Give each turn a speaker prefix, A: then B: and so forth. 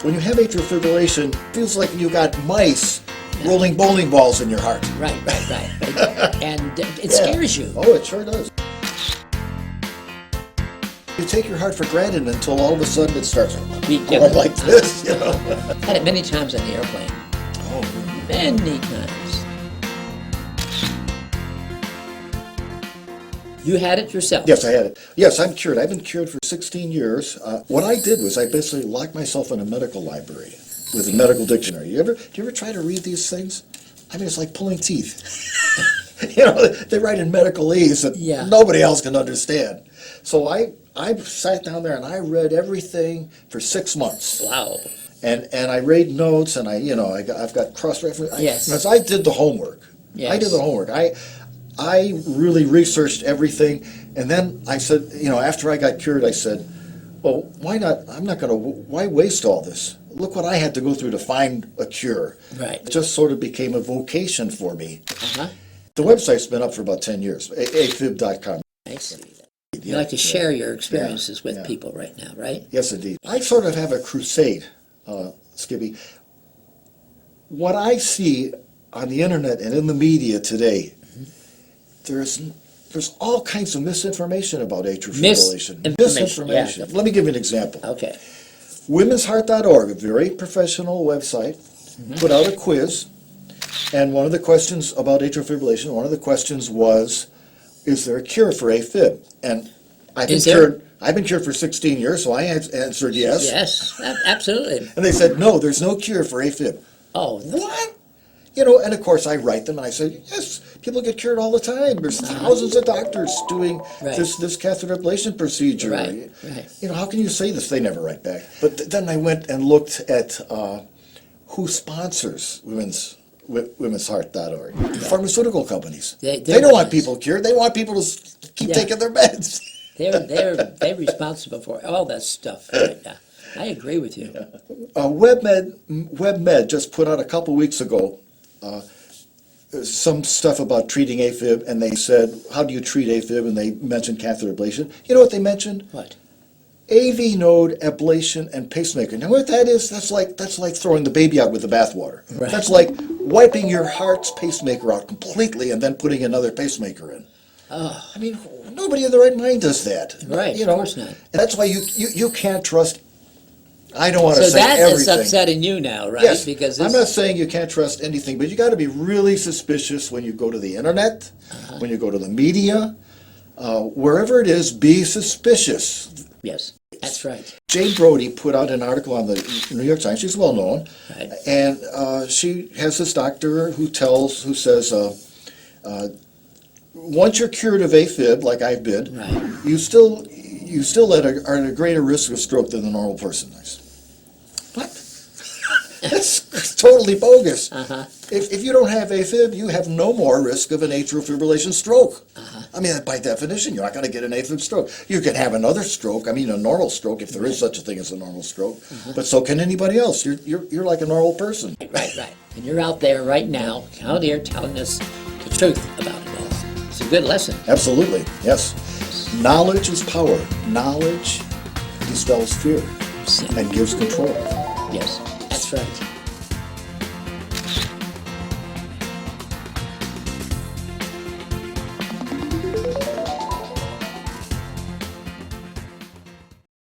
A: when you have atrial fibrillation, it feels like you got mice rolling bowling balls in your heart.
B: Right. And it scares you.
A: Oh, it sure does. You take your heart for granted until all of a sudden it starts going like this, you know.
B: Had it many times on the airplane.
A: Oh,
B: Many times. You had it yourself?
A: yes, I had it. Yes, I'm cured. I've been cured for 16 years. What I did was I basically locked myself in a medical library with a medical dictionary. Do you ever try to read these things? I mean, it's like pulling teeth. You know, they write in medicalese that nobody else can understand. So I sat down there and I read everything for 6 months.
B: Wow.
A: And I read notes and I've got cross-reference.
B: Yes.
A: I did the homework.
B: Yes.
A: I did the homework. I really researched everything, and then I said, after I got cured, I said, well, why not? Why waste all this? Look what I had to go through to find a cure.
B: Right.
A: It just sort of became a vocation for me.
B: Uh-huh.
A: The website's been up for about 10 years, A-Fib.com.
B: I see. You like to share your experiences with people right now, right?
A: Yes, indeed. I sort of have a crusade, Skippy. What I see on the internet and in the media today, there's all kinds of misinformation about atrial fibrillation. Misinformation. Yeah. Let me give you an example.
B: Okay.
A: Womensheart.org, a very professional website, put out a quiz, and one of the questions about atrial fibrillation, one of the questions was, is there a cure for A-Fib? And I've been cured for 16 years, so I answered yes.
B: Yes, absolutely.
A: And they said, no, there's no cure for A-Fib.
B: Oh,
A: what? And of course I write them and I say, yes, people get cured all the time. There's thousands of doctors doing this catheter ablation procedure.
B: Right.
A: How can you say this? They never write back. But then I went and looked at who sponsors womensheart.org. Pharmaceutical companies. They don't want people cured. They want people to keep taking their meds.
B: They're responsible for all that stuff right now. I agree with you.
A: WebMed just put out a couple weeks ago some stuff about treating A-Fib, and they said, how do you treat A-Fib? And they mentioned catheter ablation. You know what they mentioned?
B: What?
A: AV node ablation and pacemaker. Now what that is, that's like throwing the baby out with the bathwater.
B: Right.
A: That's like wiping your heart's pacemaker out completely and then putting another pacemaker in.
B: Oh.
A: I mean, nobody in their right mind does that.
B: Right, of course not.
A: And that's why you can't trust. I don't want to say everything.
B: So that is upsetting you now, right?
A: Yes,
B: because
A: I'm not saying you can't trust anything, but you got to be really suspicious when you go to the internet, when you go to the media, wherever it is, be suspicious.
B: Yes, that's right.
A: Jane Brody put out an article on the New York Times. She's well known, and she has this doctor who says, once you're cured of A-Fib, like I've been, you still are at a greater risk of stroke than the normal person. I said, what? That's totally bogus. If you don't have A-Fib, you have no more risk of an atrial fibrillation stroke. I mean, by definition, you're not going to get an A-Fib stroke. You can have another stroke, a normal stroke, if there is such a thing as a normal stroke, but so can anybody else. You're like a normal person.
B: Right. And you're out there right now, out here telling us the truth about it all. It's a good lesson.
A: Absolutely, yes. Knowledge is power. Knowledge dispels fear and gives control.
B: Yes, that's right.